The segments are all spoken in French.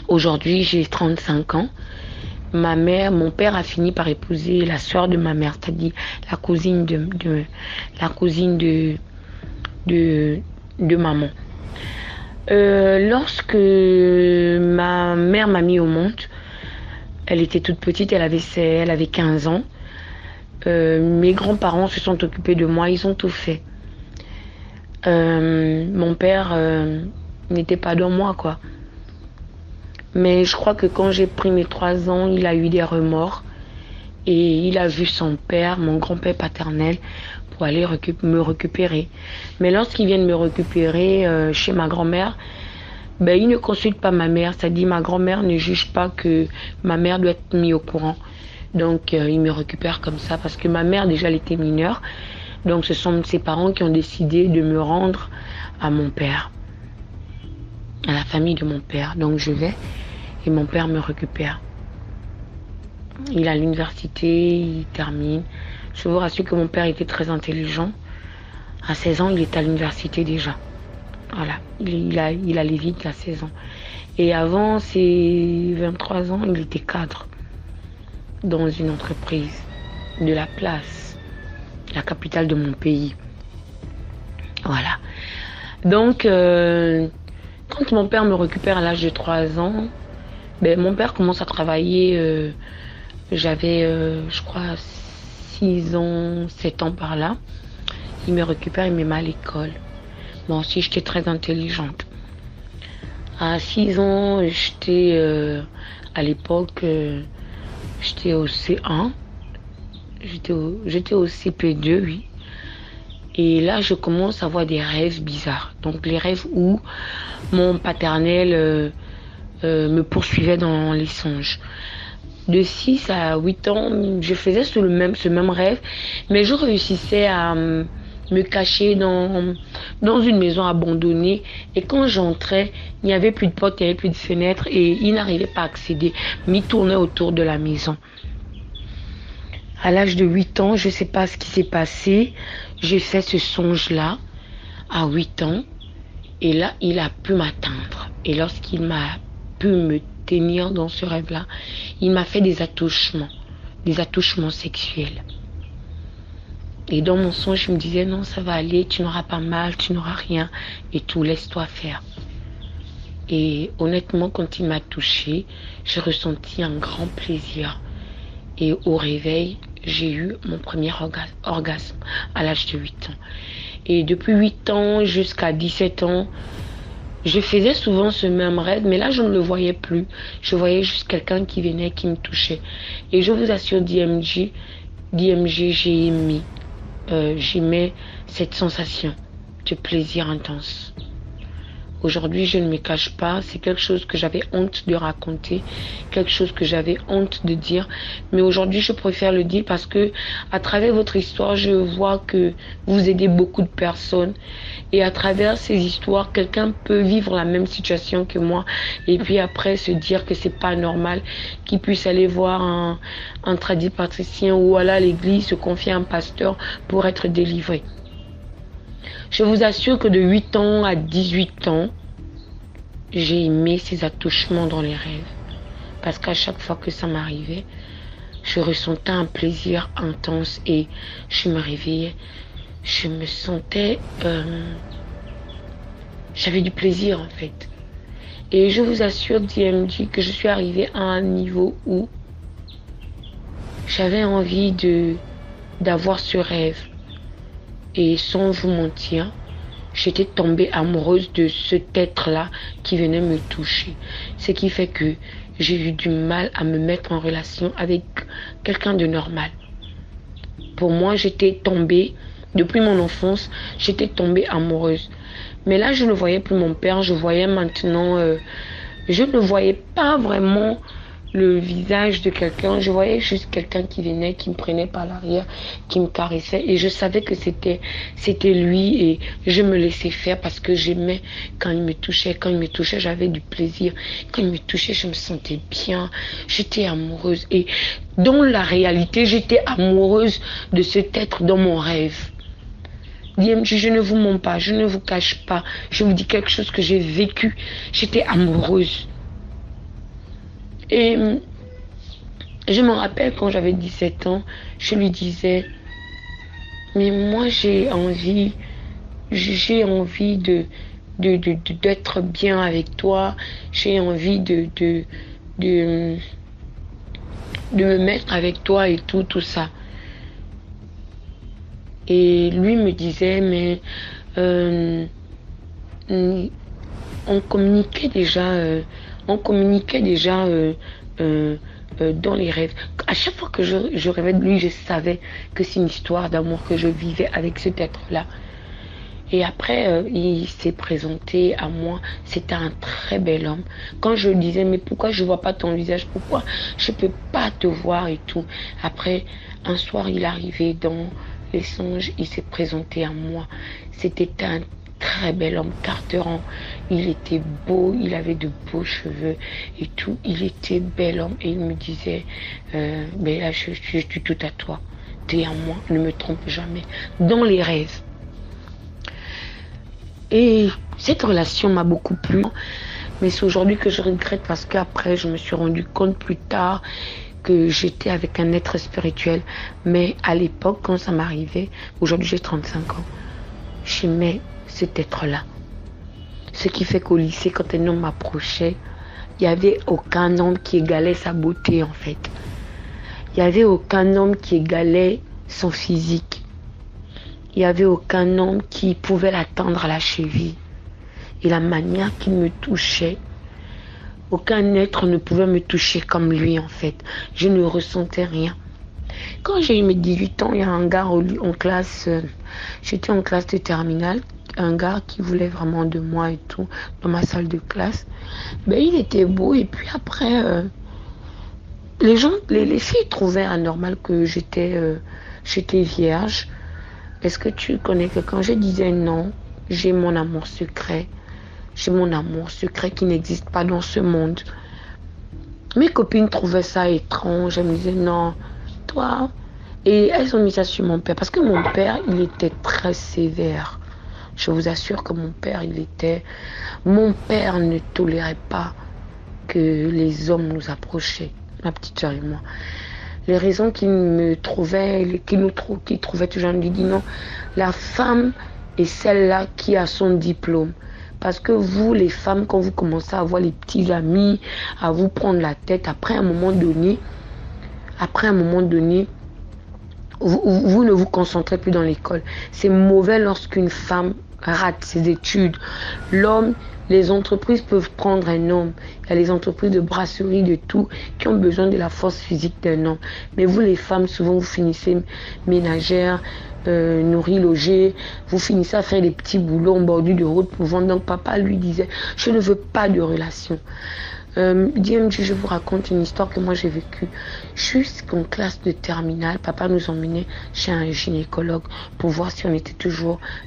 Aujourd'hui, j'ai 35 ans. Mon père a fini par épouser la sœur de ma mère, c'est-à-dire la cousine de maman. Lorsque ma mère m'a mis au monde, elle était toute petite, elle avait 15 ans. Mes grands-parents se sont occupés de moi, ils ont tout fait. Mon père n'était pas dans moi, quoi. Mais je crois que quand j'ai pris mes 3 ans, il a eu des remords. Et il a vu son père, mon grand-père paternel, pour aller me récupérer. Mais lorsqu'ils viennent me récupérer chez ma grand-mère, ben, il ne consulte pas ma mère. C'est-à-dire ma grand-mère ne juge pas que ma mère doit être mise au courant. Donc il me récupère comme ça parce que ma mère déjà elle était mineure. Donc ce sont ses parents qui ont décidé de me rendre à mon père, à la famille de mon père. Donc je vais et mon père me récupère. Il est à l'université, il termine. Je vous rassure que mon père était très intelligent. À 16 ans, il est à l'université déjà. Voilà, il allait vite à 16 ans. Et avant ses 23 ans, il était cadre dans une entreprise de la place, la capitale de mon pays. Voilà. Donc, quand mon père me récupère à l'âge de 3 ans, ben, mon père commence à travailler. J'avais, je crois, 6 ans, 7 ans par là. Il me récupère, il me met à l'école. Moi aussi, j'étais très intelligente. À 6 ans, j'étais, à l'époque, j'étais au C1. J'étais au CP2, oui. Et là, je commence à avoir des rêves bizarres. Donc, les rêves où mon paternel me poursuivait dans les songes. De 6 à 8 ans, je faisais ce même rêve, mais je réussissais à me cacher dans une maison abandonnée. Et quand j'entrais, il n'y avait plus de porte, il n'y avait plus de fenêtre et il n'arrivait pas à accéder. Mais il tournait autour de la maison. À l'âge de 8 ans, je ne sais pas ce qui s'est passé. J'ai fait ce songe-là à 8 ans. Et là, il a pu m'atteindre. Et lorsqu'il m'a pu me tenir dans ce rêve-là, il m'a fait des attouchements sexuels. Et dans mon songe, je me disais, non, ça va aller, tu n'auras pas mal, tu n'auras rien, et tout, laisse-toi faire. Et honnêtement, quand il m'a touchée, j'ai ressenti un grand plaisir. Et au réveil, j'ai eu mon premier orgasme à l'âge de 8 ans. Et depuis 8 ans jusqu'à 17 ans, je faisais souvent ce même rêve, mais là, je ne le voyais plus. Je voyais juste quelqu'un qui venait, qui me touchait. Et je vous assure, DMG, j'aimais cette sensation de plaisir intense. Aujourd'hui, je ne me cache pas, c'est quelque chose que j'avais honte de raconter, quelque chose que j'avais honte de dire. Mais aujourd'hui, je préfère le dire parce que à travers votre histoire, je vois que vous aidez beaucoup de personnes. Et à travers ces histoires, quelqu'un peut vivre la même situation que moi. Et puis après, se dire que c'est pas normal qu'il puisse aller voir un tradipraticien ou aller à l'église, se confier à un pasteur pour être délivré. Je vous assure que de 8 ans à 18 ans, j'ai aimé ces attouchements dans les rêves. Parce qu'à chaque fois que ça m'arrivait, je ressentais un plaisir intense et je me réveillais. Je me sentais... j'avais du plaisir en fait. Et je vous assure, DMG, que je suis arrivée à un niveau où j'avais envie d'avoir ce rêve. Et sans vous mentir, j'étais tombée amoureuse de cet être-là qui venait me toucher. Ce qui fait que j'ai eu du mal à me mettre en relation avec quelqu'un de normal. Pour moi, j'étais tombée, depuis mon enfance, j'étais tombée amoureuse. Mais là, je ne voyais plus mon père, je voyais maintenant... je ne voyais pas vraiment le visage de quelqu'un, je voyais juste quelqu'un qui venait, qui me prenait par l'arrière, qui me caressait et je savais que c'était lui et je me laissais faire parce que j'aimais quand il me touchait, j'avais du plaisir, quand il me touchait, je me sentais bien, j'étais amoureuse et dans la réalité, j'étais amoureuse de cet être dans mon rêve. DMG, je ne vous mens pas, je ne vous cache pas, je vous dis quelque chose que j'ai vécu, j'étais amoureuse. Et je me rappelle quand j'avais 17 ans, je lui disais, mais moi j'ai envie d'être bien avec toi, j'ai envie de me mettre avec toi et tout ça. Et lui me disait, mais on communiquait déjà, dans les rêves. À chaque fois que je rêvais de lui, je savais que c'est une histoire d'amour que je vivais avec cet être-là. Et après, il s'est présenté à moi. C'était un très bel homme. Quand je lui disais, mais pourquoi je ne vois pas ton visage? Pourquoi je ne peux pas te voir et tout? Après, un soir, il est arrivé dans les songes. Il s'est présenté à moi. C'était un très bel homme, Carteran. Il était beau, il avait de beaux cheveux et tout. Il était bel homme et il me disait, mais là, je suis tout à toi. T'es à moi, ne me trompe jamais. Dans les rêves. Et cette relation m'a beaucoup plu. Mais c'est aujourd'hui que je regrette parce qu'après, je me suis rendu compte plus tard que j'étais avec un être spirituel. Mais à l'époque, quand ça m'arrivait, aujourd'hui j'ai 35 ans, j'aimais cet être-là. Ce qui fait qu'au lycée, quand un homme m'approchait, il n'y avait aucun homme qui égalait sa beauté en fait. Il n'y avait aucun homme qui égalait son physique. Il n'y avait aucun homme qui pouvait l'atteindre à la cheville. Et la manière qu'il me touchait, aucun être ne pouvait me toucher comme lui en fait. Je ne ressentais rien. Quand j'ai eu mes 18 ans, il y a un gars en classe, j'étais en classe de terminale, un gars qui voulait vraiment de moi et tout, dans ma salle de classe. Ben, il était beau et puis après, les filles trouvaient anormal que j'étais vierge. Est-ce que tu connais quelqu'un? Je disais non, j'ai mon amour secret. J'ai mon amour secret qui n'existe pas dans ce monde. Mes copines trouvaient ça étrange. Elles me disaient non, toi. Et elles ont mis ça sur mon père. Parce que mon père, il était très sévère. Je vous assure que mon père, Mon père ne tolérait pas que les hommes nous approchaient. Ma petite soeur et moi. Les raisons qu'il trouvait toujours, il lui dit non, la femme est celle-là qui a son diplôme. Parce que vous, les femmes, quand vous commencez à avoir les petits amis, à vous prendre la tête, après un moment donné, vous ne vous concentrez plus dans l'école. C'est mauvais lorsqu'une femme rate ses études. L'homme, les entreprises peuvent prendre un homme. Il y a les entreprises de brasserie, de tout, qui ont besoin de la force physique d'un homme. Mais vous, les femmes, souvent, vous finissez ménagères, nourrir, loger. Vous finissez à faire des petits boulots en bordure de route pour vendre. Donc, papa lui disait, je ne veux pas de relation. DMG, je vous raconte une histoire que moi j'ai vécue. Jusqu'en classe de terminale, papa nous emmenait chez un gynécologue pour voir si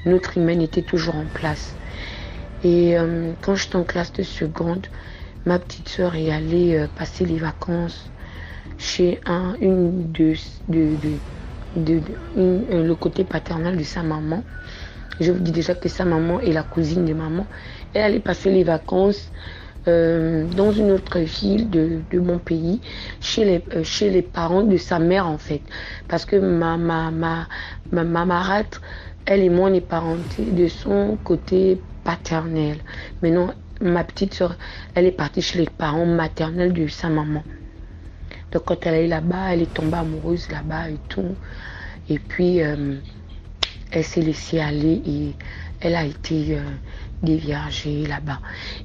notre hymen était toujours en place. Et quand j'étais en classe de seconde, ma petite soeur est allée passer les vacances chez le côté paternel de sa maman. Je vous dis déjà que sa maman est la cousine de maman. Elle allait passer les vacances dans une autre ville de mon pays, chez les parents de sa mère en fait. Parce que ma marâtre, elle et moi on est parentés de son côté paternel. Maintenant, ma petite soeur, elle est partie chez les parents maternels de sa maman. Donc quand elle est là-bas, elle est tombée amoureuse là-bas et tout. Et puis, elle s'est laissée aller et elle a été déviergée là-bas.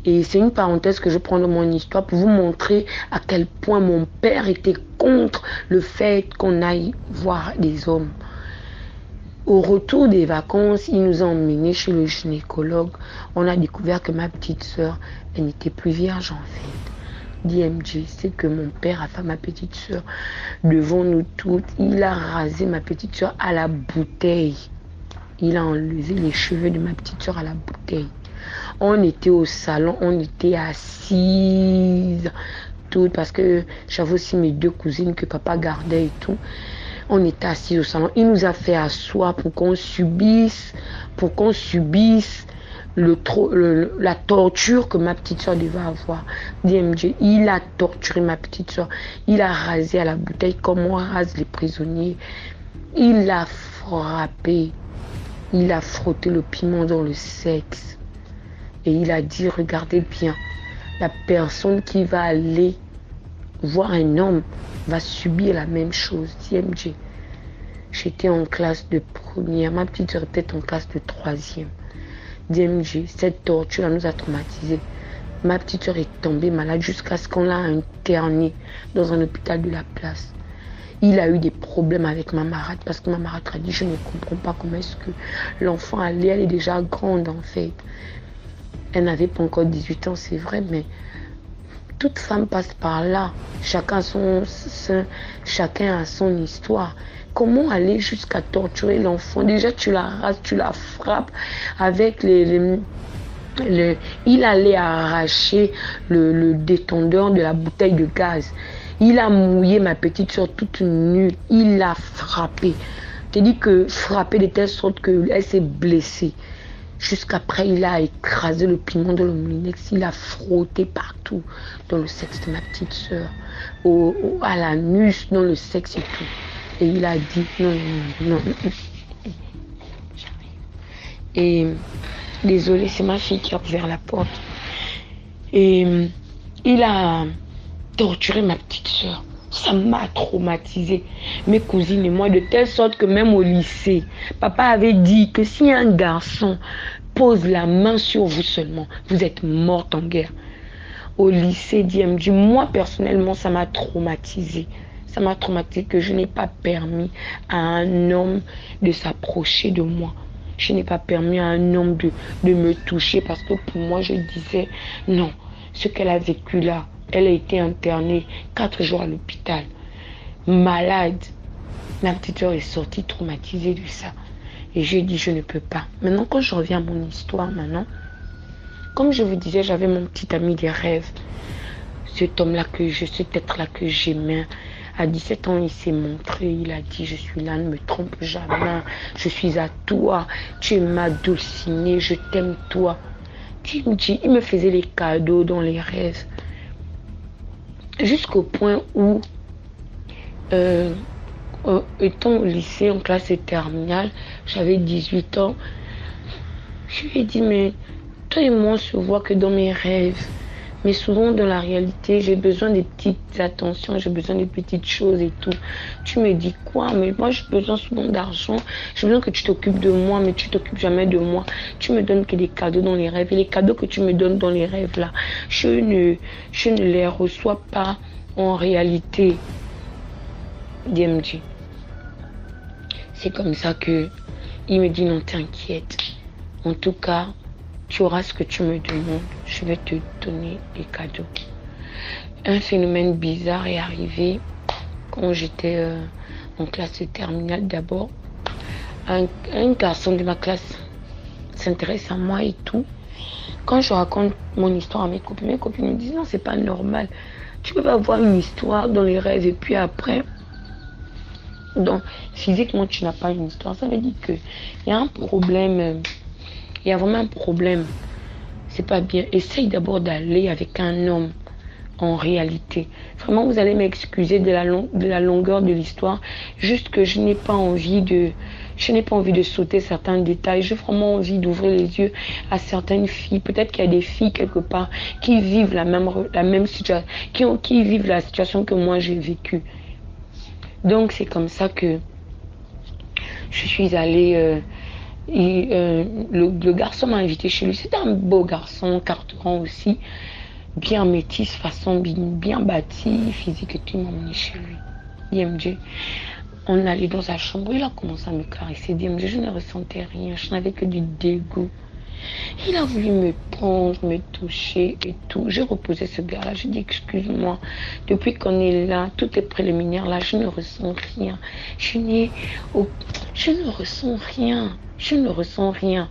Et c'est une parenthèse que je prends dans mon histoire pour vous montrer à quel point mon père était contre le fait qu'on aille voir des hommes. Au retour des vacances, il nous a emmenés chez le gynécologue. On a découvert que ma petite soeur, elle n'était plus vierge en fait. DMG, c'est que mon père a fait ma petite soeur devant nous toutes. Il a rasé ma petite soeur à la bouteille. Il a enlevé les cheveux de ma petite soeur à la bouteille. On était au salon, on était assises, tout, parce que j'avais aussi mes 2 cousines que papa gardait et tout. On était assis au salon. Il nous a fait asseoir pour qu'on subisse la torture que ma petite soeur devait avoir. DMG, il a torturé ma petite soeur. Il a rasé à la bouteille comme on rase les prisonniers. Il l'a frappé. Il a frotté le piment dans le sexe. Et il a dit, regardez bien, la personne qui va aller voir un homme va subir la même chose. DMG. J'étais en classe de première. Ma petite soeur était en classe de troisième. DMG, cette torture nous a traumatisés. Ma petite soeur est tombée malade jusqu'à ce qu'on l'a internée dans un hôpital de la place. Il a eu des problèmes avec ma marade parce que ma marade a dit, je ne comprends pas comment est-ce que l'enfant allait, elle est déjà grande en fait. Elle n'avait pas encore 18 ans, c'est vrai, mais toute femme passe par là. Chacun a son histoire. Comment aller jusqu'à torturer l'enfant? Déjà, tu la rases, tu la frappes avec il allait arracher le détendeur de la bouteille de gaz. Il a mouillé ma petite soeur toute nue. Il l'a frappée. Je te dis que frappé de telle sorte qu'elle s'est blessée. Jusqu'après, il a écrasé le piment dans le moulinex. Il a frotté partout dans le sexe de ma petite soeur. À l'anus, dans le sexe et tout. Et il a dit non. Et désolé, c'est ma fille qui a ouvert la porte. Et il a torturé ma petite soeur. Ça m'a traumatisé, mes cousines et moi, de telle sorte que même au lycée, papa avait dit que si un garçon pose la main sur vous seulement, vous êtes morte en guerre. Au lycée DMG, moi personnellement, ça m'a traumatisé. Ça m'a traumatisé que je n'ai pas permis à un homme de s'approcher de moi. Je n'ai pas permis à un homme de me toucher parce que pour moi, je disais non, ce qu'elle a vécu là, elle a été internée 4 jours à l'hôpital, malade. Ma petite soeur est sortie traumatisée de ça. Et j'ai dit, je ne peux pas. Maintenant, quand je reviens à mon histoire, comme je vous disais, j'avais mon petit ami des rêves. Cet être-là que j'aimais. À 17 ans, il s'est montré. Il a dit, je suis là, ne me trompe jamais. Je suis à toi. Tu es ma dulcinée. Je t'aime, toi. Il me faisait les cadeaux dans les rêves. Jusqu'au point où, étant au lycée, en classe terminale, j'avais 18 ans. Je lui ai dit, mais toi et moi, on se voit que dans mes rêves. Mais souvent, dans la réalité, j'ai besoin des petites attentions, j'ai besoin des petites choses et tout. Tu me dis quoi? Mais moi, j'ai besoin souvent d'argent. J'ai besoin que tu t'occupes de moi, mais tu t'occupes jamais de moi. Tu me donnes que des cadeaux dans les rêves. Et les cadeaux que tu me donnes dans les rêves, là, je ne les reçois pas en réalité. DMG. C'est comme ça que il me dit, non, t'inquiète. En tout cas, tu auras ce que tu me demandes. Je vais te donner des cadeaux. Un phénomène bizarre est arrivé quand j'étais en classe terminale d'abord. Un garçon de ma classe s'intéresse à moi et tout. Quand je raconte mon histoire à mes copines me disent non, c'est pas normal. Tu peux pas avoir une histoire dans les rêves et puis après, donc physiquement tu n'as pas une histoire. Ça veut dire qu'il y a un problème. Il y a vraiment un problème. C'est pas bien. Essaye d'abord d'aller avec un homme en réalité. Vraiment, vous allez m'excuser de la longueur de l'histoire. Juste que je n'ai pas envie de sauter certains détails. J'ai vraiment envie d'ouvrir les yeux à certaines filles. Peut-être qu'il y a des filles quelque part qui vivent la même situation, qui vivent la situation que moi j'ai vécue. Donc c'est comme ça que je suis allée. Le garçon m'a invité chez lui. C'était un beau garçon, carteron aussi, bien métis, façon bien bâti, physique et tout. Il m'a emmené chez lui. DMG. On allait dans sa chambre. Il a commencé à me caresser. DMG, je ne ressentais rien. Je n'avais que du dégoût. Il a voulu me prendre, me toucher et tout. J'ai reposé ce gars-là. J'ai dit, excuse-moi. Depuis qu'on est là, tout est préliminaire là. Je ne ressens rien. Je ne ressens rien. Je ne ressens rien.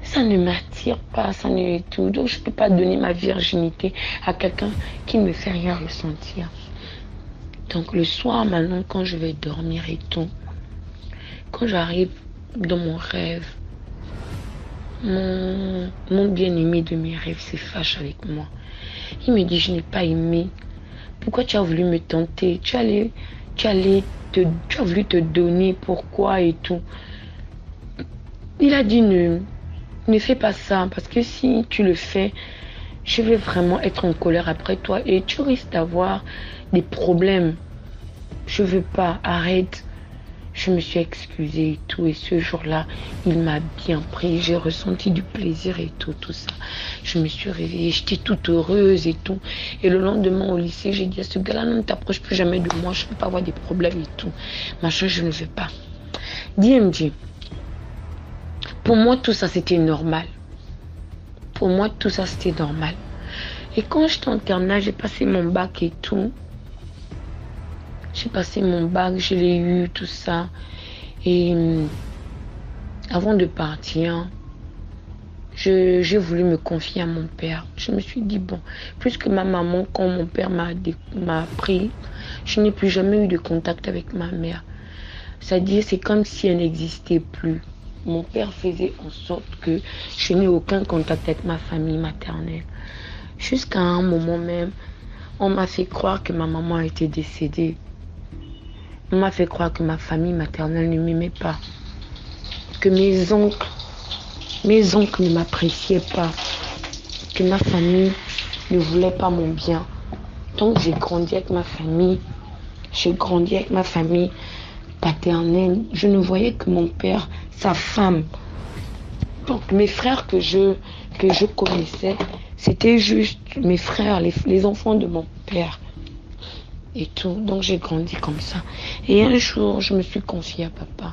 Ça ne m'attire pas, ça ne tout. Donc je ne peux pas donner ma virginité à quelqu'un qui ne me fait rien ressentir. Donc le soir maintenant, quand je vais dormir et tout, quand j'arrive dans mon rêve, Mon bien-aimé de mes rêves se fâche avec moi. Il me dit, je n'ai pas aimé. Pourquoi tu as voulu me tenter? Tu as voulu te donner, pourquoi et tout. Il a dit, ne fais pas ça, parce que si tu le fais, je vais vraiment être en colère après toi et tu risques d'avoir des problèmes. Je veux pas, arrête. Je me suis excusée et tout. Et ce jour-là, il m'a bien pris. J'ai ressenti du plaisir et tout, tout ça. Je me suis réveillée, j'étais toute heureuse et tout. Et le lendemain au lycée, j'ai dit à ce gars-là, ne t'approche plus jamais de moi. Je ne veux pas avoir des problèmes et tout. Machin, je ne veux pas. DMG, pour moi, tout ça, c'était normal. Pour moi, tout ça, c'était normal. Et quand j'étais en terminale, j'ai passé mon bac et tout. J'ai passé mon bac, je l'ai eu, tout ça. Et avant de partir, j'ai voulu me confier à mon père. Je me suis dit, bon, puisque ma maman, quand mon père m'a pris, je n'ai plus jamais eu de contact avec ma mère. C'est-à-dire, c'est comme si elle n'existait plus. Mon père faisait en sorte que je n'ai aucun contact avec ma famille maternelle. Jusqu'à un moment même, on m'a fait croire que ma maman était décédée. On m'a fait croire que ma famille maternelle ne m'aimait pas. Que mes oncles ne m'appréciaient pas. Que ma famille ne voulait pas mon bien. Donc j'ai grandi avec ma famille. J'ai grandi avec ma famille paternelle. Je ne voyais que mon père, sa femme. Donc mes frères que je connaissais, c'était juste mes frères, les enfants de mon père. Et tout. Donc j'ai grandi comme ça. Et un jour, je me suis confiée à papa.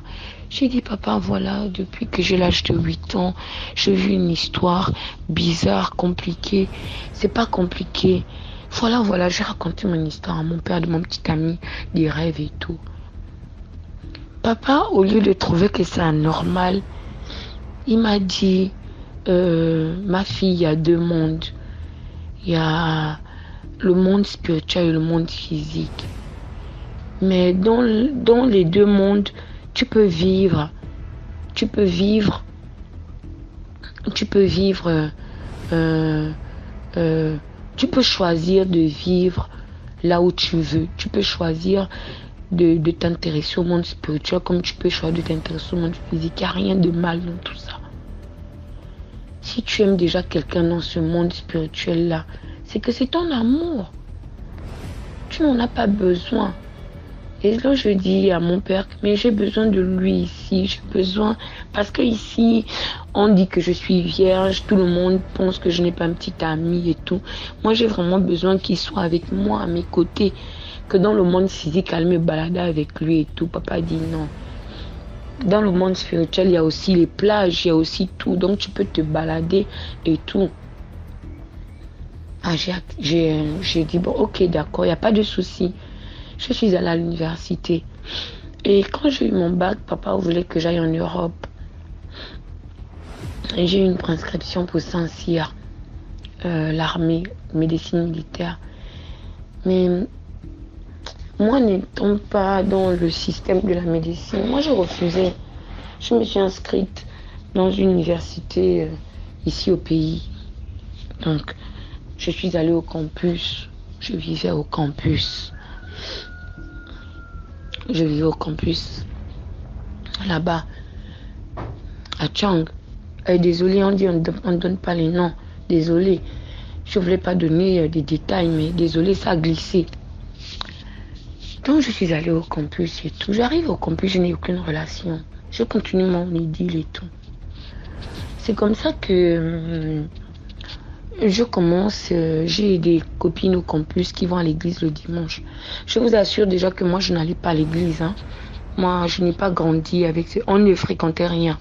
J'ai dit, papa, voilà, depuis que j'ai l'âge de 8 ans, j'ai vu une histoire bizarre, compliquée. C'est pas compliqué. Voilà, j'ai raconté mon histoire à mon père, de mon petit ami, des rêves et tout. Papa, au lieu de trouver que c'est anormal, il m'a dit, ma fille, il y a deux mondes. Il y a le monde spirituel et le monde physique. Mais dans les deux mondes, tu peux vivre, tu peux choisir de vivre là où tu veux. Tu peux choisir de t'intéresser au monde spirituel comme tu peux choisir de t'intéresser au monde physique. Il n'y a rien de mal dans tout ça. Si tu aimes déjà quelqu'un dans ce monde spirituel-là, c'est que c'est ton amour. Tu n'en as pas besoin. Et là, je dis à mon père, mais j'ai besoin de lui ici. J'ai besoin, parce que ici, on dit que je suis vierge. Tout le monde pense que je n'ai pas un petit ami et tout. Moi, j'ai vraiment besoin qu'il soit avec moi, à mes côtés. Que dans le monde physique, elle me balade avec lui et tout. Papa dit non. Dans le monde spirituel, il y a aussi les plages, il y a aussi tout. Donc, tu peux te balader et tout. Ah, j'ai dit, bon, ok, d'accord, il n'y a pas de souci. Je suis allée à l'université. Et quand j'ai eu mon bac, papa voulait que j'aille en Europe. Et j'ai eu une prescription pour Saint-Cyr, l'armée, médecine militaire. Mais moi, n'étant pas dans le système de la médecine, moi, j'ai refusé. Je me suis inscrite dans une université ici au pays. Donc, je suis allée au campus. Je vivais au campus. Je vivais au campus. Là-bas. À Chang. Désolé, on dit on ne donne pas les noms. Désolé. Je ne voulais pas donner des détails, mais désolé, ça a glissé. Donc, je suis allée au campus et tout. J'arrive au campus, je n'ai aucune relation. Je continue mon idylle et tout. C'est comme ça que je commence. J'ai des copines au campus qui vont à l'église le dimanche. Je vous assure déjà que moi, je n'allais pas à l'église. Hein. Moi, je n'ai pas grandi avec... On ne fréquentait rien.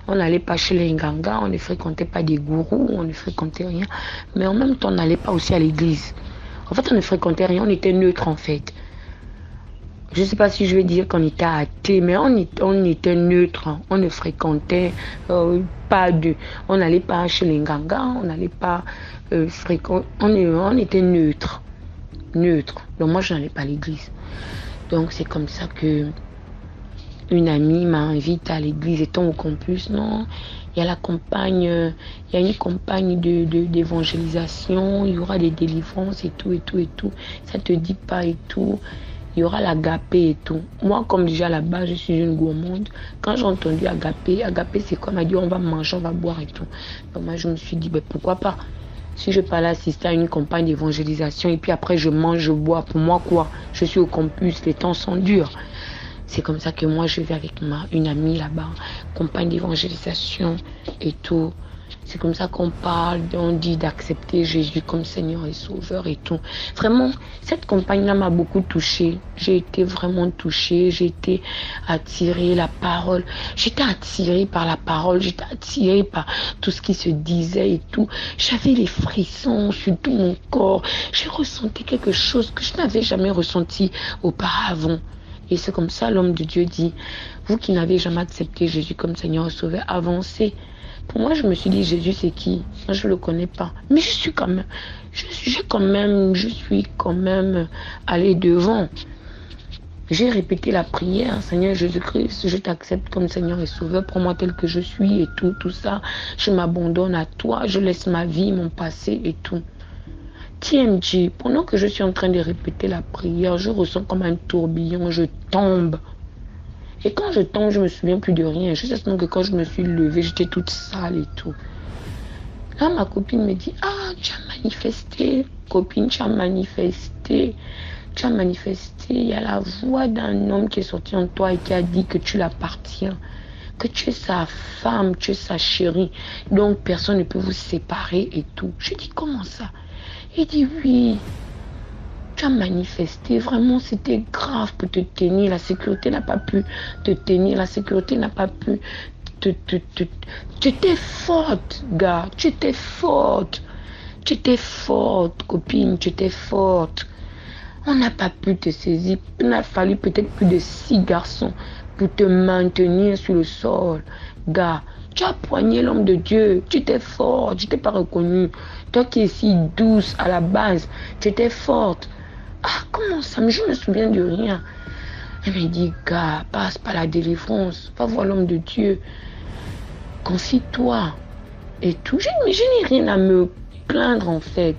On n'allait pas chez les Nganga, on ne fréquentait pas des gourous, on ne fréquentait rien. Mais en même temps, on n'allait pas aussi à l'église. En fait, on ne fréquentait rien, on était neutre en fait. Je ne sais pas si je vais dire qu'on était athée, mais on était neutre. On ne fréquentait pas de... On n'allait pas chez les Nganga, on n'allait pas fréquenter... On était neutre. Neutre. Donc moi, je n'allais pas à l'église. Donc c'est comme ça que une amie m'a invité à l'église étant au campus. Non, Il y a la campagne, il y a une campagne d'évangélisation, il y aura des délivrances et tout, et tout, et tout. Ça te dit pas et tout. Il y aura l'agapé et tout. Moi, comme déjà là-bas, je suis une gourmande. Quand j'ai entendu agapé c'est quoi? On m'a dit on va manger, on va boire et tout. Donc moi, je me suis dit, ben, pourquoi pas? Si je peux aller assister à une campagne d'évangélisation et puis après je mange, je bois, pour moi quoi? Je suis au campus, les temps sont durs. C'est comme ça que moi je vais avec une amie là-bas, campagne d'évangélisation et tout. C'est comme ça qu'on parle, on dit d'accepter Jésus comme Seigneur et Sauveur et tout. Vraiment, cette campagne-là m'a beaucoup touchée. J'ai été vraiment touchée, j'ai été attirée, la parole. J'étais attirée par la parole, j'étais attirée par tout ce qui se disait et tout. J'avais les frissons sur tout mon corps. J'ai ressenti quelque chose que je n'avais jamais ressenti auparavant. Et c'est comme ça l'homme de Dieu dit, vous qui n'avez jamais accepté Jésus comme Seigneur et Sauveur, avancez. Pour moi, je me suis dit, Jésus, c'est qui? Moi, je ne le connais pas. Mais je suis quand même allée devant. J'ai répété la prière, Seigneur Jésus-Christ, je t'accepte comme Seigneur et Sauveur, prends-moi tel que je suis et tout ça. Je m'abandonne à toi, je laisse ma vie, mon passé et tout. TMG, pendant que je suis en train de répéter la prière, je ressens comme un tourbillon, je tombe. Et quand je tombe, je me souviens plus de rien. Je sais seulement que quand je me suis levée, j'étais toute sale et tout. Là, ma copine me dit, ah, tu as manifesté. Copine, tu as manifesté. Tu as manifesté. Il y a la voix d'un homme qui est sorti en toi et qui a dit que tu l'appartiens. Que tu es sa femme, tu es sa chérie. Donc, personne ne peut vous séparer et tout. Je dis, comment ça? Il dit, oui. Tu as manifesté, vraiment c'était grave pour te tenir, la sécurité n'a pas pu te tenir, la sécurité n'a pas pu tu étais forte, gars, tu étais forte, copine, tu étais forte. On n'a pas pu te saisir, il a fallu peut-être plus de 6 garçons pour te maintenir sur le sol, gars. Tu as poigné l'homme de Dieu, tu étais forte, je t'ai pas reconnu. Toi qui es si douce à la base, tu étais forte. Ah, comment ça? Mais je me souviens de rien. Elle m'a dit, gars, passe par la délivrance. Va voir l'homme de Dieu. Confie-toi. Et tout. Mais je n'ai rien à me plaindre, en fait.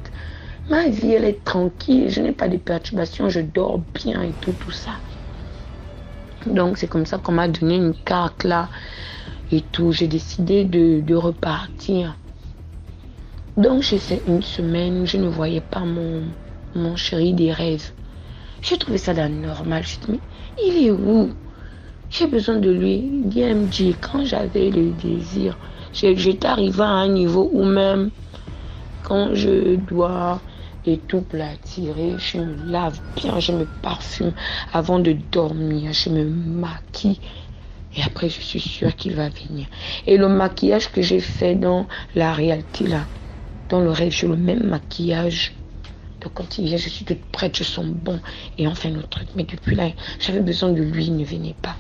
Ma vie, elle est tranquille. Je n'ai pas de perturbations. Je dors bien et tout ça. Donc, c'est comme ça qu'on m'a donné une carte, là. Et tout. J'ai décidé de repartir. Donc, j'ai fait une semaine. Je ne voyais pas mon chéri des rêves. J'ai trouvé ça d'anormal. Je me dit, mais il est où? J'ai besoin de lui. DMG, quand j'avais le désir, j'étais arrivée à un niveau où même quand je dois et tout pour l'attirer, je me lave bien, je me parfume avant de dormir, je me maquille. Et après, je suis sûre qu'il va venir. Et le maquillage que j'ai fait dans la réalité, là, dans le rêve, j'ai le même maquillage. Donc quand il vient, je suis toute prête, je sens bon. Et on fait notre truc. Mais depuis là, j'avais besoin de lui, il ne venait pas.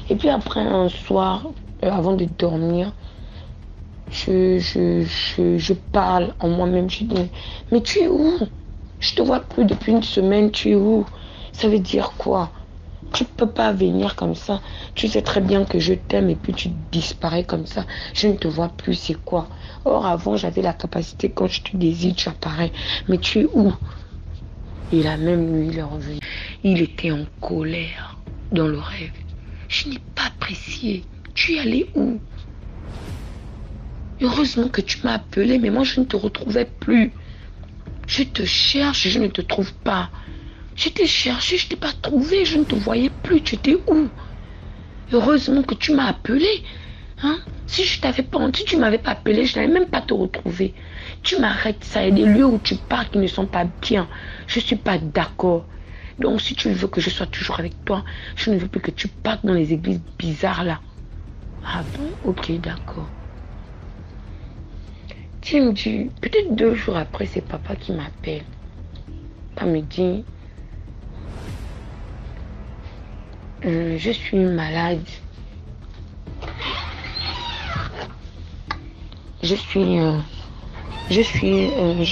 Et puis après, un soir, avant de dormir, je parle en moi-même. Je dis, mais tu es où? Je te vois plus depuis une semaine, tu es où? Ça veut dire quoi? Tu peux pas venir comme ça. Tu sais très bien que je t'aime et puis tu disparais comme ça. Je ne te vois plus, c'est quoi? Or, avant, j'avais la capacité, quand je te désire, tu apparais. Mais tu es où? Et la même nuit, il est revenu. Il était en colère dans le rêve. Je n'ai pas apprécié. Tu es allé où? Heureusement que tu m'as appelé, mais moi, je ne te retrouvais plus. Je te cherche, je ne te trouve pas. Je t'ai cherché, je ne t'ai pas trouvé, je ne te voyais plus. Tu étais où? Heureusement que tu m'as appelé. Hein? Si tu m'avais pas appelé, je n'allais même pas te retrouver. Tu m'arrêtes ça. Il y a des lieux où tu pars qui ne sont pas bien. Je ne suis pas d'accord. Donc si tu veux que je sois toujours avec toi, je ne veux plus que tu partes dans les églises bizarres là. Ah bon? Ok, d'accord. Tu me dis, peut-être 2 jours après, c'est papa qui m'appelle. Papa me dit, je suis malade. J'ai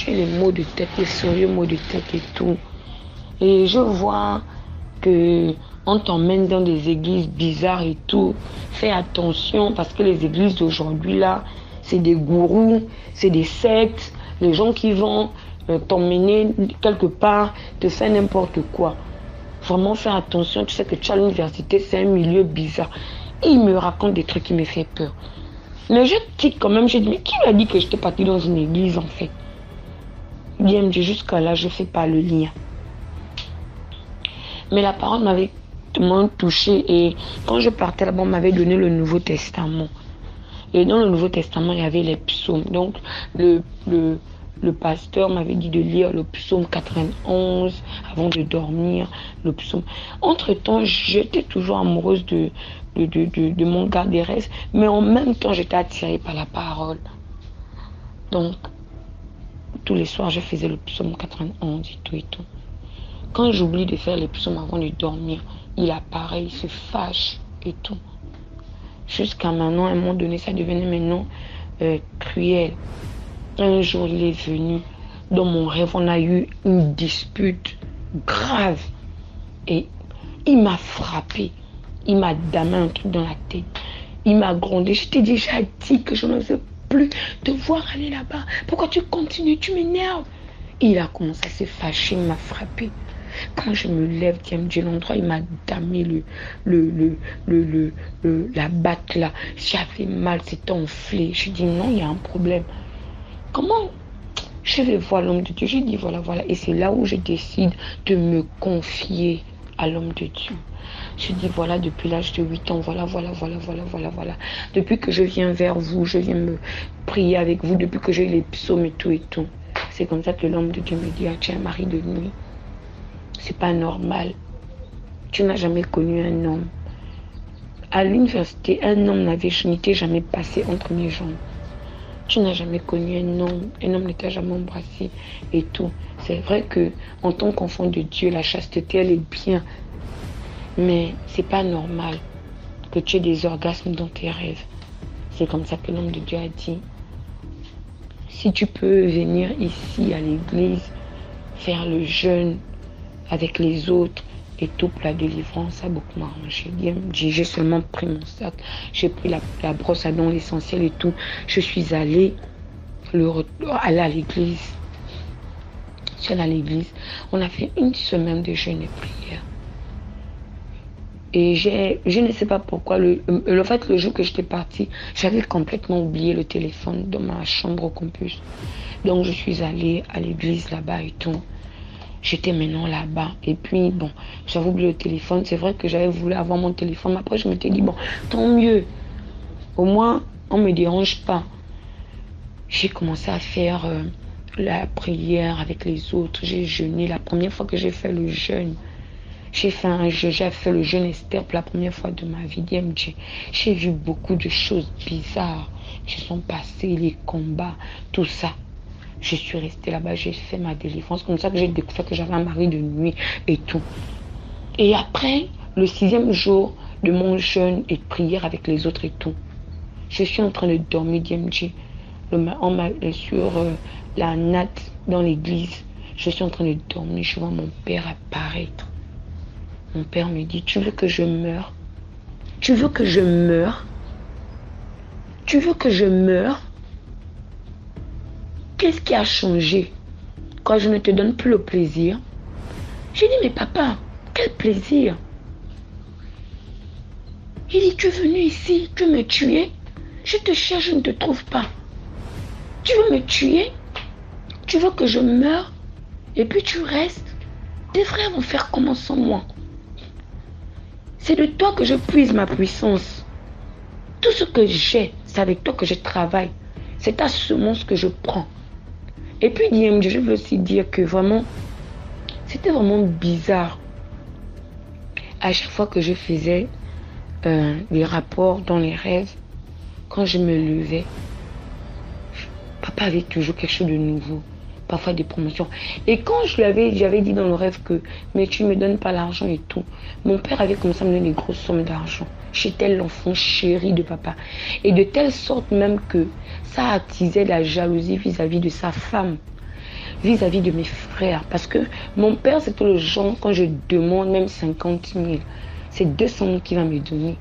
les maux de tête, les sérieux maux de tête et tout. Et je vois que On t'emmène dans des églises bizarres et tout. Fais attention parce que les églises d'aujourd'hui là, c'est des gourous, c'est des sectes. Les gens qui vont t'emmener quelque part, te faire n'importe quoi. Vraiment faire attention. Tu sais que tu as l'université, c'est un milieu bizarre. Et il me raconte des trucs qui me font peur. Mais je tique quand même. Je dis, mais qui m'a dit que j'étais partie dans une église en fait? Bien, me dit jusqu'à là, je ne fais pas le lien. Mais la parole m'avait touchée. Et quand je partais là-bas, on m'avait donné le Nouveau Testament. Et dans le Nouveau Testament, il y avait les psaumes. Donc, le pasteur m'avait dit de lire le psaume 91 avant de dormir. Le psaume. Entre-temps, j'étais toujours amoureuse de mon garderesse. Mais en même temps, j'étais attirée par la parole. Donc, tous les soirs, je faisais le psaume 91 et tout et tout. Quand j'oublie de faire les psaumes avant de dormir, il apparaît, il se fâche et tout. Jusqu'à maintenant, à un moment donné, ça devenait maintenant cruel. Un jour, il est venu. Dans mon rêve, on a eu une dispute grave. Et il m'a frappé. Il m'a damé un truc dans la tête. Il m'a grondé. Je t'ai déjà dit que je ne veux plus te voir aller là-bas. Pourquoi tu continues? Tu m'énerves. Il a commencé à se fâcher. Il m'a frappé. Quand je me lève, Dieu, l'endroit, il m'a damé la batte là. J'avais mal, c'était enflé. Je dis non, il y a un problème. Comment? Je vais voir l'homme de Dieu. Je dis voilà. Et c'est là où je décide de me confier à l'homme de Dieu. Je dis voilà, depuis l'âge de 8 ans, voilà. Depuis que je viens vers vous, je viens me prier avec vous, depuis que j'ai les psaumes et tout. C'est comme ça que l'homme de Dieu me dit, ah, tu es un mari de nuit. C'est pas normal. Tu n'as jamais connu un homme. À l'université, un homme n'était jamais passé entre mes jambes. Tu n'as jamais connu un homme ne t'a jamais embrassé et tout. C'est vrai que en tant qu'enfant de Dieu, la chasteté, elle est bien. Mais c'est pas normal que tu aies des orgasmes dans tes rêves. C'est comme ça que l'homme de Dieu a dit. Si tu peux venir ici à l'église, faire le jeûne avec les autres et tout pour la délivrance, ça a beaucoup m'arrangé. J'ai seulement pris mon sac, j'ai pris la brosse à dents, l'essentiel et tout. Je suis allée à l'église. Je suis allée à l'église. On a fait une semaine de jeûne et prière. Et je ne sais pas pourquoi, le jour que j'étais partie, j'avais complètement oublié le téléphone dans ma chambre au campus. Donc je suis allée à l'église là-bas et tout. J'étais maintenant là-bas. Et puis, bon, j'avais oublié le téléphone. C'est vrai que j'avais voulu avoir mon téléphone. Mais après, je m'étais dit, bon, tant mieux. Au moins, on ne me dérange pas. J'ai commencé à faire la prière avec les autres. J'ai jeûné. La première fois que j'ai fait le jeûne, j'ai fait le jeûne Esther pour la première fois de ma vie. J'ai vu beaucoup de choses bizarres qui sont passées, les combats, tout ça. Je suis restée là-bas, j'ai fait ma délivrance. Comme ça que j'ai découvert que j'avais un mari de nuit et tout. Et après, le 6e jour de mon jeûne et de prière avec les autres et tout, je suis en train de dormir, DMG. On m'a sur la natte dans l'église. Je suis en train de dormir, je vois mon père apparaître. Mon père me dit, tu veux que je meure? Tu veux que je meure? Tu veux que je meure? Qu'est-ce qui a changé quand je ne te donne plus le plaisir? J'ai dit, mais papa, quel plaisir? Il dit, tu es venu ici, tu veux me tuer? Je te cherche, je ne te trouve pas. Tu veux me tuer? Tu veux que je meure? Et puis tu restes? Tes frères vont faire comment sans moi? C'est de toi que je puise ma puissance. Tout ce que j'ai, c'est avec toi que je travaille. C'est ta semence que je prends. Et puis, je veux aussi dire que vraiment, c'était vraiment bizarre. À chaque fois que je faisais des rapports dans les rêves, quand je me levais, papa avait toujours quelque chose de nouveau. Parfois des promotions. Et quand j'avais dit dans le rêve que, mais tu ne me donnes pas l'argent et tout, mon père avait commencé à me donner des grosses sommes d'argent. J'étais l'enfant chéri de papa. Et de telle sorte même que ça attisait la jalousie vis-à-vis de sa femme. vis-à-vis de mes frères. Parce que mon père, c'était le genre, quand je demande même 50 000, c'est 200 000 qu'il va me donner.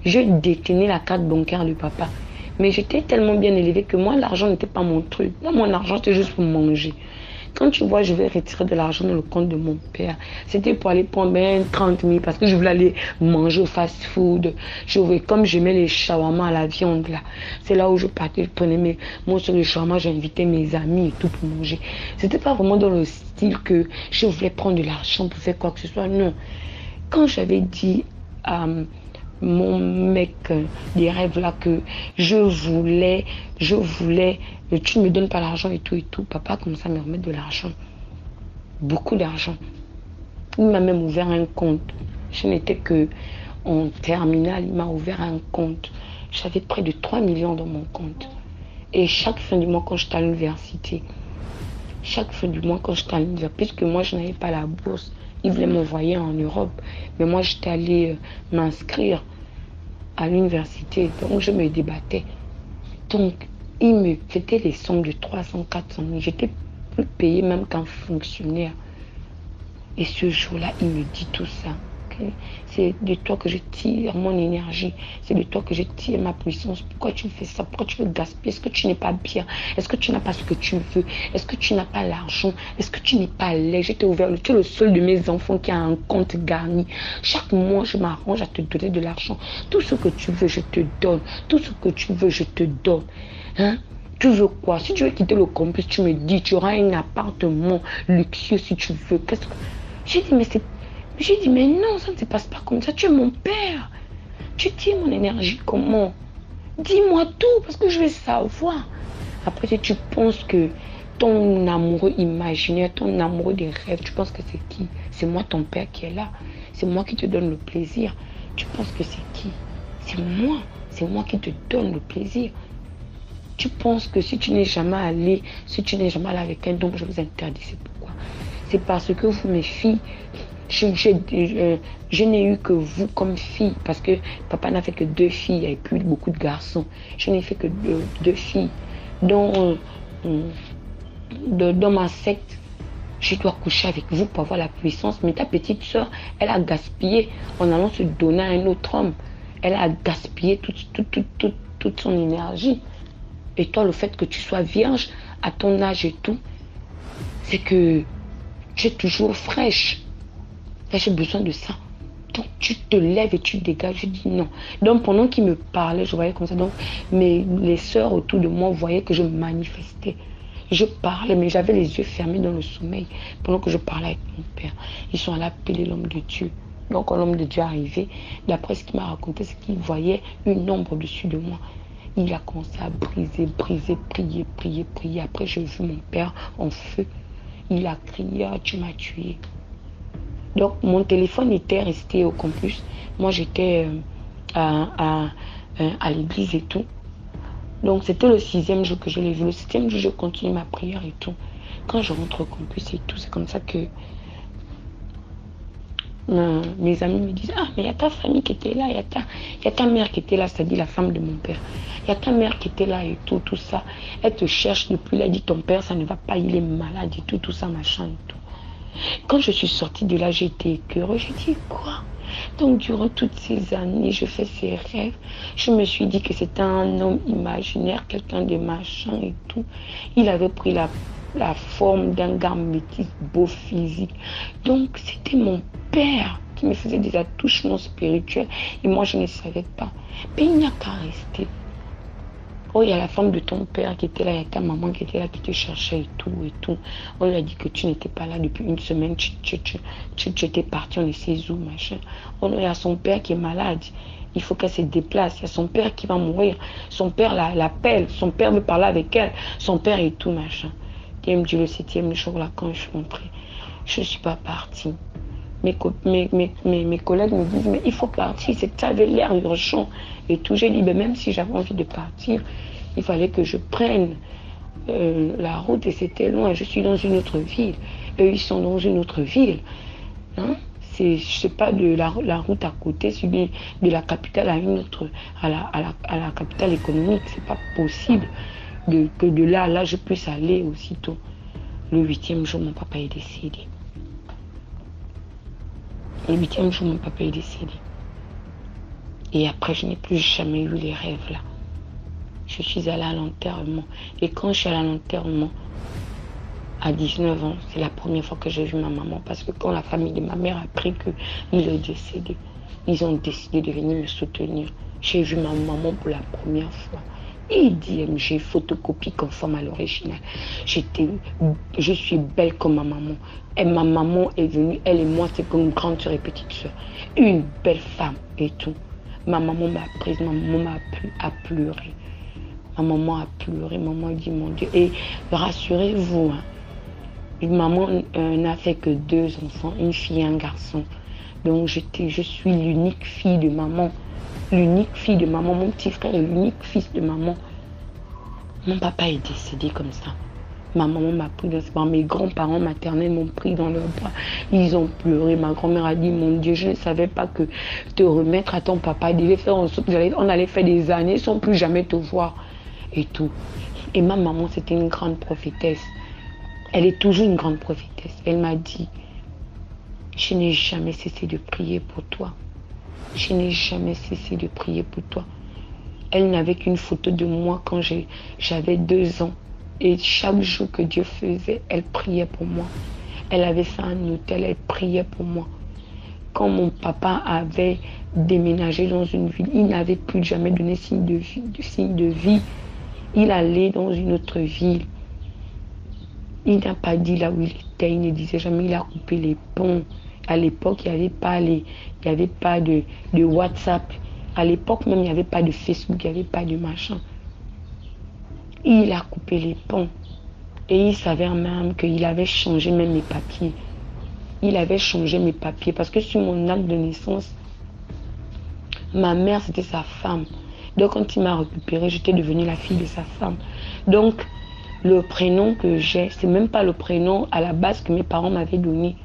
Je détenais la carte bancaire de papa. Mais j'étais tellement bien élevée que moi, l'argent n'était pas mon truc. Moi, mon argent, c'était juste pour manger. Quand tu vois, je vais retirer de l'argent dans le compte de mon père. C'était pour aller prendre 30 000 parce que je voulais aller manger au fast-food. Comme j'aimais les shawarma à la viande, là. C'est là où je partais, je prenais mon sur le shawarma, j'invitais mes amis et tout pour manger. C'était pas vraiment dans le style que je voulais prendre de l'argent pour faire quoi que ce soit. Non. Quand j'avais dit à mon mec des rêves là que je voulais, tu ne me donnes pas l'argent et tout, papa a commencé à me remettre de l'argent, beaucoup d'argent. Il m'a même ouvert un compte. Je n'étais que en terminale, il m'a ouvert un compte. J'avais près de 3 millions dans mon compte. Et chaque fin du mois quand j'étais à l'université, puisque moi je n'avais pas la bourse, il voulait m'envoyer en Europe. Mais moi, j'étais allée m'inscrire à l'université. Donc, je me débattais. Donc, c'était des sommes de 300, 400 000. J'étais plus payée même qu'un fonctionnaire. Et ce jour-là, il me dit tout ça. Okay? C'est de toi que je tire mon énergie. C'est de toi que je tire ma puissance. Pourquoi tu fais ça? Pourquoi tu veux gaspiller? Est-ce que tu n'es pas bien? Est-ce que tu n'as pas ce que tu veux? Est-ce que tu n'as pas l'argent? Est-ce que tu n'es pas laid? Je t'ai ouvert. Tu es le seul de mes enfants qui a un compte garni. Chaque mois, je m'arrange à te donner de l'argent. Tout ce que tu veux, je te donne. Tout ce que tu veux, je te donne. Hein? Tu veux quoi? Si tu veux quitter le campus, tu me dis. Tu auras un appartement luxueux si tu veux. Qu'est-ce que... J'ai dit, mais non, ça ne se passe pas comme ça. Tu es mon père. Tu tires mon énergie comment? Dis-moi tout, parce que je vais savoir. Après, si tu penses que ton amoureux imaginaire, ton amoureux des rêves, tu penses que c'est qui? C'est moi, ton père, qui est là. C'est moi qui te donne le plaisir. Tu penses que c'est qui? C'est moi. C'est moi qui te donne le plaisir. Tu penses que si tu n'es jamais allé avec un homme, je vous interdis. C'est pourquoi? C'est parce que vous, mes filles, je n'ai eu que vous comme fille, parce que papa n'a fait que 2 filles, il n'y avait plus beaucoup de garçons. Je n'ai fait que 2 filles. Dans ma secte, je dois coucher avec vous pour avoir la puissance. Mais ta petite soeur, elle a gaspillé en allant se donner à un autre homme. Elle a gaspillé toute son énergie. Et toi, le fait que tu sois vierge à ton âge et tout, c'est que tu es toujours fraîche. Là, j'ai besoin de ça. Donc, tu te lèves et tu dégages. Je dis non. Donc, pendant qu'il me parlait, je voyais comme ça. Donc, les sœurs autour de moi voyaient que je manifestais. Je parlais, mais j'avais les yeux fermés dans le sommeil pendant que je parlais avec mon père. Ils sont allés appeler l'homme de Dieu. Donc, quand l'homme de Dieu est arrivé, d'après ce qu'il m'a raconté, c'est qu'il voyait une ombre au-dessus de moi. Il a commencé à prier. Après, j'ai vu mon père en feu. Il a crié, ah, tu m'as tué. Donc, mon téléphone était resté au campus. Moi, j'étais à l'église et tout. Donc, c'était le 6e jour que je l'ai vu. Le 7e jour, je continue ma prière et tout. Quand je rentre au campus et tout, c'est comme ça que mes amis me disent, ah, mais il y a ta famille qui était là, il y a ta mère qui était là, c'est-à-dire la femme de mon père. Il y a ta mère qui était là et tout ça. Elle te cherche depuis là, elle dit, ton père, ça ne va pas, il est malade et tout ça, machin et tout. Quand je suis sortie de là, j'ai été écœurée. J'ai dit, quoi? Donc, durant toutes ces années, je fais ces rêves. Je me suis dit que c'était un homme imaginaire, quelqu'un de machin et tout. Il avait pris la forme d'un gars métis, beau physique. Donc, c'était mon père qui me faisait des attouchements spirituels. Et moi, je ne savais pas. Mais il n'y a qu'à rester. Oh, il y a la femme de ton père qui était là, il y a ta maman qui était là, qui te cherchait et tout. On lui a dit que tu n'étais pas là depuis une semaine, tu étais parti, on ne sait où, machin. Oh, il y a son père qui est malade, il faut qu'elle se déplace, il y a son père qui va mourir, son père l'appelle, son père veut parler avec elle, son père et tout, machin. Et il me dit le 7e jour, là, quand je suis rentrée, je ne suis pas partie. Mes collègues me disent, mais il faut partir, ça avait l'air urgent et tout. J'ai dit, mais même si j'avais envie de partir, il fallait que je prenne la route et c'était loin. Je suis dans une autre ville. Eux, ils sont dans une autre ville. Hein? C'est pas de la route à côté, c'est de la capitale à une autre, à la capitale économique. C'est pas possible que de là je puisse aller aussitôt. Le 8e jour, mon papa est décédé. Le 8e jour, mon papa est décédé. Et après, je n'ai plus jamais eu les rêves là. Je suis allée à l'enterrement. Et quand je suis allée à l'enterrement, à 19 ans, c'est la première fois que j'ai vu ma maman. Parce que quand la famille de ma mère a appris qu'il est décédé, ils ont décidé de venir me soutenir. J'ai vu ma maman pour la première fois. Et j'ai photocopie conforme à l'original. Je suis belle comme ma maman. Et ma maman est venue, elle et moi, c'est comme une grande soeur et petite soeur. Une belle femme et tout. Ma maman m'a prise, ma maman a pleuré. Ma maman a pleuré, maman a dit mon Dieu. Et rassurez-vous, hein, maman n'a fait que 2 enfants, une fille et un garçon. Donc je suis l'unique fille de maman. L'unique fille de maman, mon petit frère est l'unique fils de maman. Mon papa est décédé comme ça. Ma maman m'a pris dans ses bras. Mes grands-parents maternels m'ont pris dans leurs bras. Ils ont pleuré. Ma grand-mère a dit, mon Dieu, je ne savais pas que te remettre à ton papa devait faire en sorte qu'on allait faire des années sans plus jamais te voir. Et tout. Et ma maman, c'était une grande prophétesse. Elle est toujours une grande prophétesse. Elle m'a dit, je n'ai jamais cessé de prier pour toi. Je n'ai jamais cessé de prier pour toi. Elle n'avait qu'une photo de moi quand j'avais 2 ans. Et chaque jour que Dieu faisait, elle priait pour moi. Elle avait fait un hôtel, elle priait pour moi. Quand mon papa avait déménagé dans une ville, il n'avait plus jamais donné signe de vie. Il allait dans une autre ville. Il n'a pas dit là où il était, il ne disait jamais, il a coupé les ponts. À l'époque, il n'y avait pas de WhatsApp. À l'époque même, il n'y avait pas de Facebook, il n'y avait pas de machin. Il a coupé les ponts. Et il s'avère même qu'il avait changé même mes papiers. Il avait changé mes papiers parce que sur mon acte de naissance, ma mère, c'était sa femme. Donc quand il m'a récupérée, j'étais devenue la fille de sa femme. Donc le prénom que j'ai, c'est même pas le prénom à la base que mes parents m'avaient donné.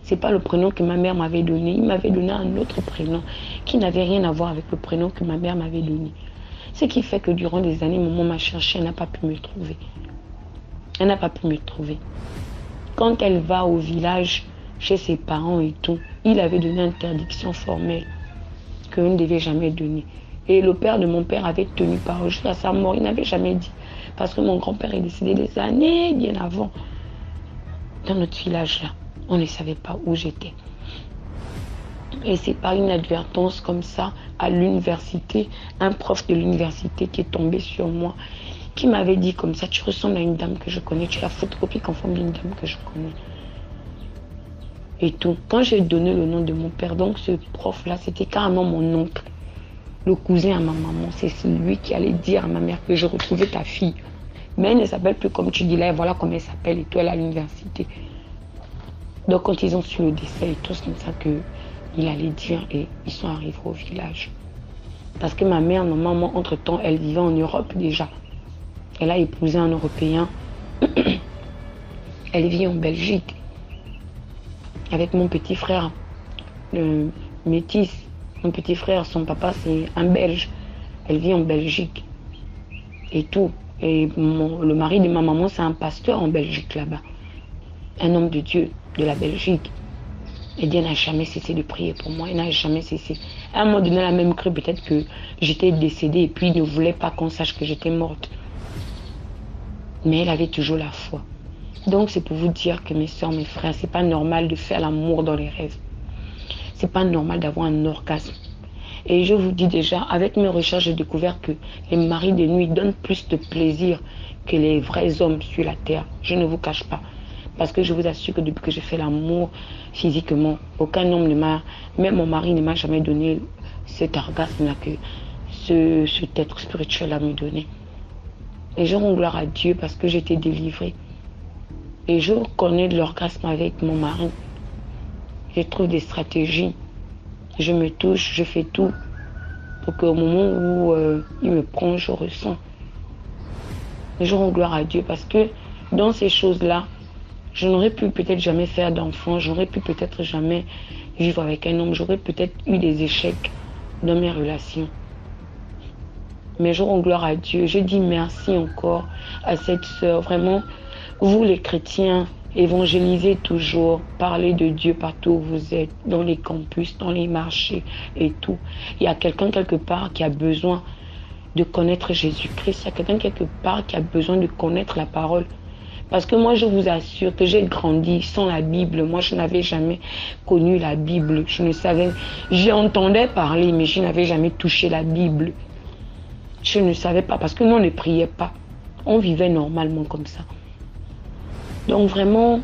C'est pas le prénom que ma mère m'avait donné. Il m'avait donné un autre prénom qui n'avait rien à voir avec le prénom que ma mère m'avait donné. Ce qui fait que durant des années, maman m'a cherché, elle n'a pas pu me trouver. Elle n'a pas pu me trouver. Quand elle va au village, chez ses parents et tout, il avait donné une interdiction formelle qu'on ne devait jamais donner. Et le père de mon père avait tenu parole jusqu'à sa mort. Il n'avait jamais dit. Parce que mon grand-père est décédé des années bien avant. Dans notre village là, on ne savait pas où j'étais. Et c'est par une advertence comme ça, à l'université, un prof de l'université qui est tombé sur moi, qui m'avait dit comme ça, tu ressembles à une dame que je connais, tu es la photocopie conforme d'une dame que je connais. Et tout. Quand j'ai donné le nom de mon père, donc ce prof-là, c'était carrément mon oncle, le cousin à ma maman. C'est lui qui allait dire à ma mère que je retrouvais ta fille. Mais elle ne s'appelle plus comme tu dis là, et voilà comment elle s'appelle et tout, elle est à l'université. Donc quand ils ont su le décès et tout, c'est comme ça qu'il allait dire, et ils sont arrivés au village. Parce que ma mère, normalement, entre-temps, elle vivait en Europe déjà. Elle a épousé un Européen. Elle vit en Belgique. Avec mon petit frère, le métis. Mon petit frère, son papa, c'est un Belge. Elle vit en Belgique. Et tout. Et le mari de ma maman, c'est un pasteur en Belgique là-bas. Un homme de Dieu de la Belgique. Et Dieu n'a jamais cessé de prier pour moi. Il n'a jamais cessé. À un moment donné, elle a même cru peut-être que j'étais décédée et puis il ne voulait pas qu'on sache que j'étais morte. Mais elle avait toujours la foi. Donc c'est pour vous dire que mes soeurs, mes frères, c'est pas normal de faire l'amour dans les rêves. C'est pas normal d'avoir un orgasme. Et je vous dis déjà, avec mes recherches, j'ai découvert que les maris de nuit donnent plus de plaisir que les vrais hommes sur la terre. Je ne vous cache pas. Parce que je vous assure que depuis que j'ai fait l'amour physiquement, aucun homme ne m'a, même mon mari ne m'a jamais donné cet orgasme-là que cet être spirituel a me donné. Et je rends gloire à Dieu parce que j'ai été délivrée. Et je connais de l'orgasme avec mon mari. Je trouve des stratégies. Je me touche, je fais tout pour qu'au moment où il me prend, je ressens. Et je rends gloire à Dieu parce que dans ces choses-là, je n'aurais pu peut-être jamais faire d'enfant, j'aurais pu peut-être jamais vivre avec un homme, j'aurais peut-être eu des échecs dans mes relations. Mais je rends gloire à Dieu. Je dis merci encore à cette sœur. Vraiment, Vous les chrétiens, évangélisez toujours, parlez de Dieu partout où vous êtes, dans les campus, dans les marchés et tout. Il y a quelqu'un quelque part qui a besoin de connaître Jésus-Christ. Il y a quelqu'un quelque part qui a besoin de connaître la parole. Parce que moi, je vous assure que j'ai grandi sans la Bible. Moi, je n'avais jamais connu la Bible. Je ne savais, j'entendais parler, mais je n'avais jamais touché la Bible. Je ne savais pas parce que nous, on ne priait pas. On vivait normalement comme ça. Donc vraiment,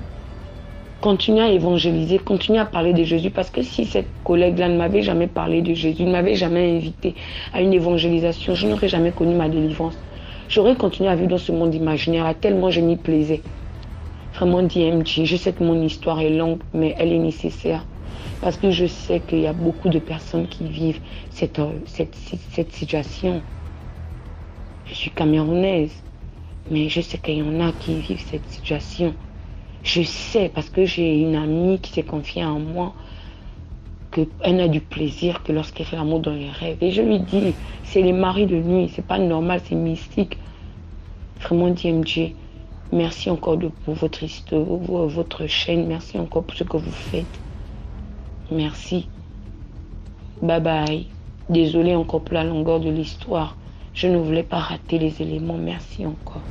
continuez à évangéliser, continuez à parler de Jésus. Parce que si cette collègue-là ne m'avait jamais parlé de Jésus, ne m'avait jamais invité à une évangélisation, je n'aurais jamais connu ma délivrance. J'aurais continué à vivre dans ce monde imaginaire, tellement je m'y plaisais. Vraiment, DMG, je sais que mon histoire est longue, mais elle est nécessaire. Parce que je sais qu'il y a beaucoup de personnes qui vivent cette situation. Je suis camerounaise, mais je sais qu'il y en a qui vivent cette situation. Je sais, parce que j'ai une amie qui s'est confiée en moi, qu'elle n'a du plaisir que lorsqu'elle fait l'amour dans les rêves. Et je lui dis, c'est les maris de nuit, c'est pas normal, c'est mystique. Vraiment, DMG, merci encore pour votre histoire, votre chaîne, merci encore pour ce que vous faites. Merci. Bye bye. Désolée encore pour la longueur de l'histoire. Je ne voulais pas rater les éléments. Merci encore.